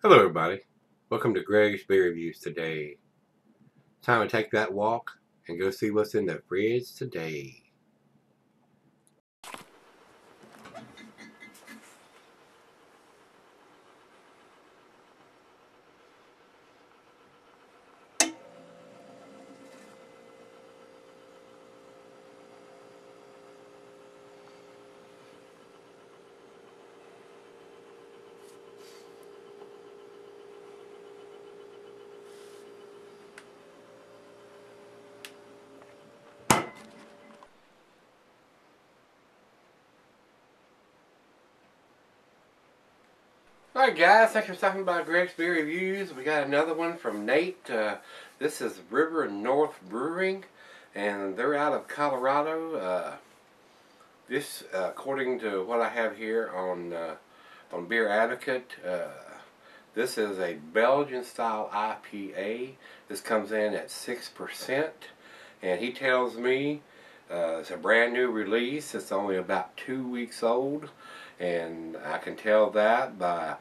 Hello everybody, welcome to Gregsbeerreviews today. Time to take that walk and go see what's in the fridge today. Alright guys, thanks for stopping by Gregsbeerreviews. We got another one from Nate. This is River North Brewing, and they're out of Colorado. This, according to what I have here on Beer Advocate, this is a Belgian style IPA. This comes in at 6%, and he tells me it's a brand new release. It's only about 2 weeks old, and I can tell that by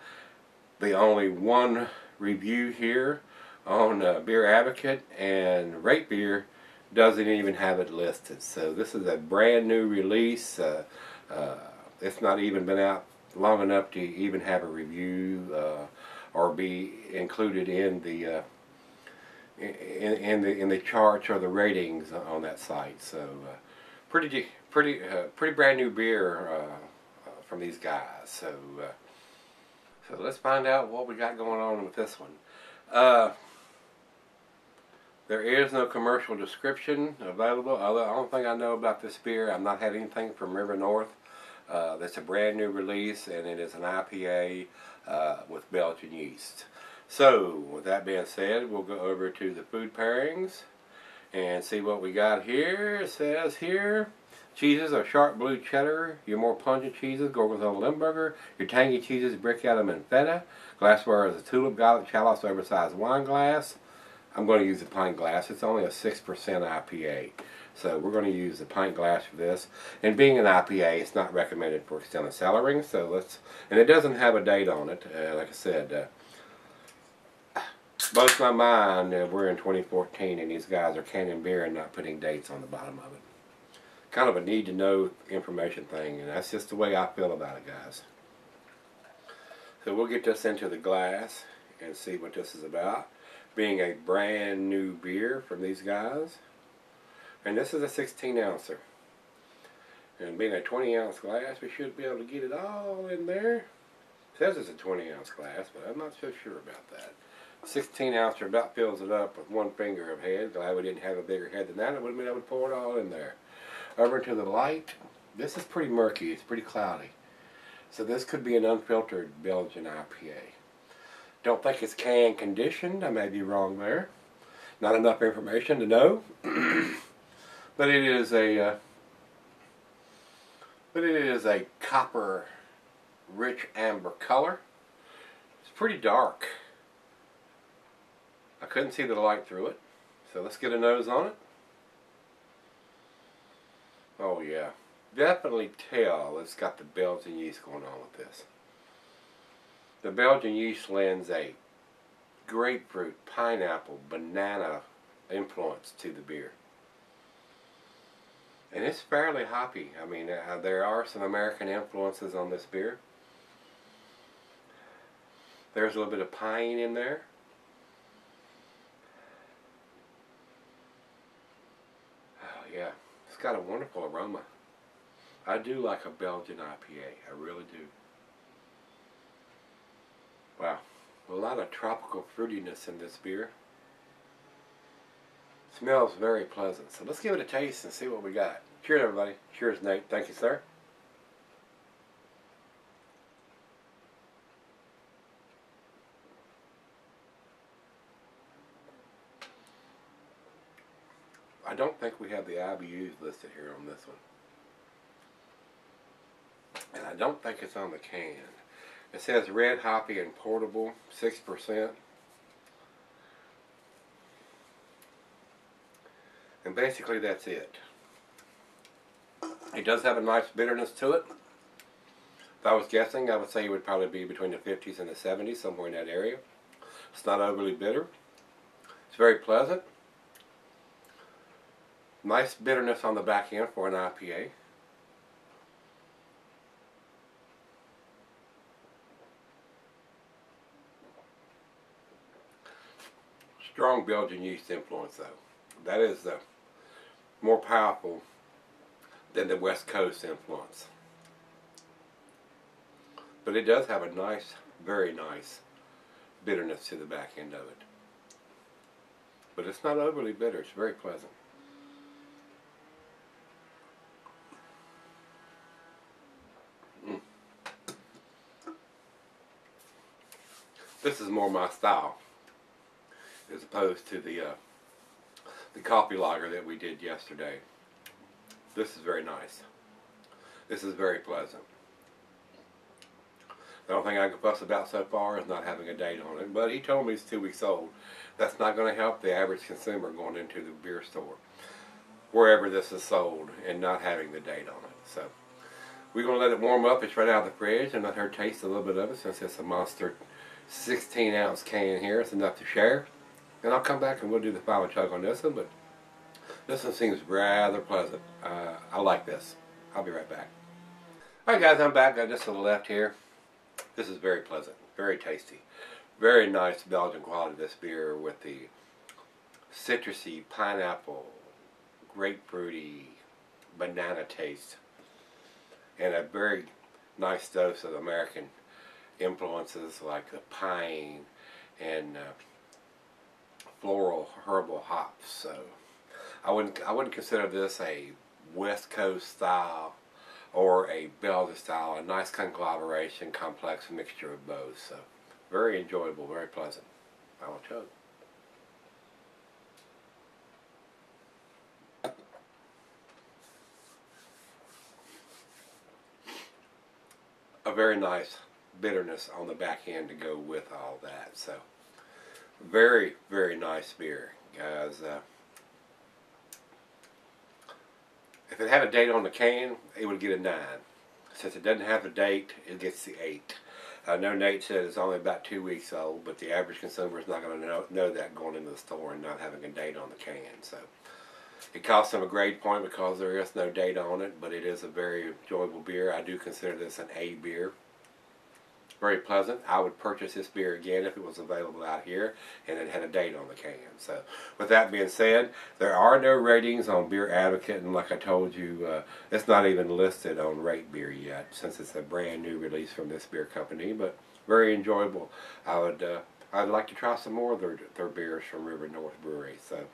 the only one review here on Beer Advocate, and Rate Beer doesn't even have it listed. So this is a brand new release. It's not even been out long enough to even have a review or be included in the in the charts or the ratings on that site. So pretty brand new beer from these guys. So let's find out what we got going on with this one. There is no commercial description available. The only thing I know about this beer, I've not had anything from River North. That's a brand new release, and it is an IPA with Belgian yeast. So, with that being said, we'll go over to the food pairings and see what we got here. It says here, cheeses are sharp blue cheddar. Your more pungent cheeses, Gorgonzola Limburger. Your tangy cheeses, Brickadam and Feta. Glassware is a tulip, garlic, chalice, oversized wine glass. I'm going to use a pint glass. It's only a 6% IPA. So we're going to use the pint glass for this. And being an IPA, it's not recommended for extended cellaring. So let's, and it doesn't have a date on it. Like I said, blows my mind that we're in 2014 and these guys are canning beer and not putting dates on the bottom of it. Kind of a need to know information thing, and that's just the way I feel about it, guys. So we'll get this into the glass and see what this is about. Being a brand new beer from these guys. And this is a 16 ouncer. And being a 20 ounce glass, we should be able to get it all in there. It says it's a 20 ounce glass, but I'm not so sure about that. 16 ouncer about fills it up with one finger of head. Glad we didn't have a bigger head than that. It would have been able to pour it all in there. Over to the light. This is pretty murky. It's pretty cloudy. So this could be an unfiltered Belgian IPA. Don't think it's can conditioned. I may be wrong there. Not enough information to know. But it is a copper rich amber color. It's pretty dark. I couldn't see the light through it. So let's get a nose on it. Oh yeah. Definitely tell it's got the Belgian yeast going on with this. The Belgian yeast lends a grapefruit, pineapple, banana influence to the beer. And it's fairly hoppy. I mean, there are some American influences on this beer. There's a little bit of pine in there. Oh yeah, it's got a wonderful aroma. I do like a Belgian IPA. I really do. Wow, a lot of tropical fruitiness in this beer. Smells very pleasant. So let's give it a taste and see what we got. Cheers, everybody. Cheers, Nate. Thank you, sir. I don't think we have the IBUs listed here on this one. And I don't think it's on the can. It says red, hoppy, and portable, 6%. And basically that's it. It does have a nice bitterness to it. If I was guessing, I would say it would probably be between the 50s and the 70s, somewhere in that area. It's not overly bitter. It's very pleasant. Nice bitterness on the back end for an IPA. Strong Belgian yeast influence, though. That is more powerful than the West Coast influence. But it does have a nice, very nice bitterness to the back end of it. But it's not overly bitter. It's very pleasant. This is more my style, as opposed to the coffee lager that we did yesterday. This is very nice. This is very pleasant. The only thing I can fuss about so far is not having a date on it, but he told me it's 2 weeks old. That's not going to help the average consumer going into the beer store, wherever this is sold, and not having the date on it. So we're going to let it warm up. It's right out of the fridge, and let her taste a little bit of it, since it's a monster 16-ounce can here. It's enough to share. And I'll come back and we'll do the final chug on this one, but this one seems rather pleasant. I like this. I'll be right back. Alright guys, I'm back. Got this to the left here. This is very pleasant, very tasty. Very nice Belgian quality, this beer, with the citrusy, pineapple, grapefruity, banana taste. And a very nice dose of American influences like the pine and floral herbal hops. So I wouldn't consider this a West Coast style or a Belgian style. A nice conglomeration, complex mixture of both. So very enjoyable, very pleasant. I will chug. A very nice bitterness on the back end to go with all that. So very, very nice beer, guys. If it had a date on the can, it would get a 9. Since it doesn't have a date, it gets the 8. I know Nate said it's only about 2 weeks old, but the average consumer is not going to know that going into the store and not having a date on the can. So it costs them a grade point because there is no date on it, but it is a very enjoyable beer. I do consider this an A beer. Very pleasant. I would purchase this beer again if it was available out here and it had a date on the can. So with that being said, there are no ratings on Beer Advocate, and like I told you, it's not even listed on Rate Beer yet, since it's a brand new release from this beer company. But very enjoyable. I'd like to try some more of their beers from River North Brewery. So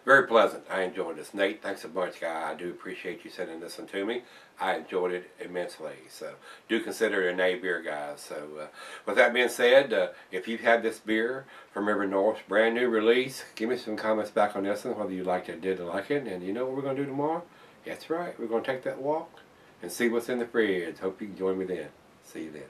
very pleasant. I enjoyed this. Nate, thanks a bunch, guy. I do appreciate you sending this one to me. I enjoyed it immensely. So do consider it an A beer, guys. So with that being said, if you've had this beer from River North, brand new release, give me some comments back on this one, whether you liked it, didn't like it. And you know what we're going to do tomorrow? That's right. We're going to take that walk and see what's in the fridge. Hope you can join me then. See you then.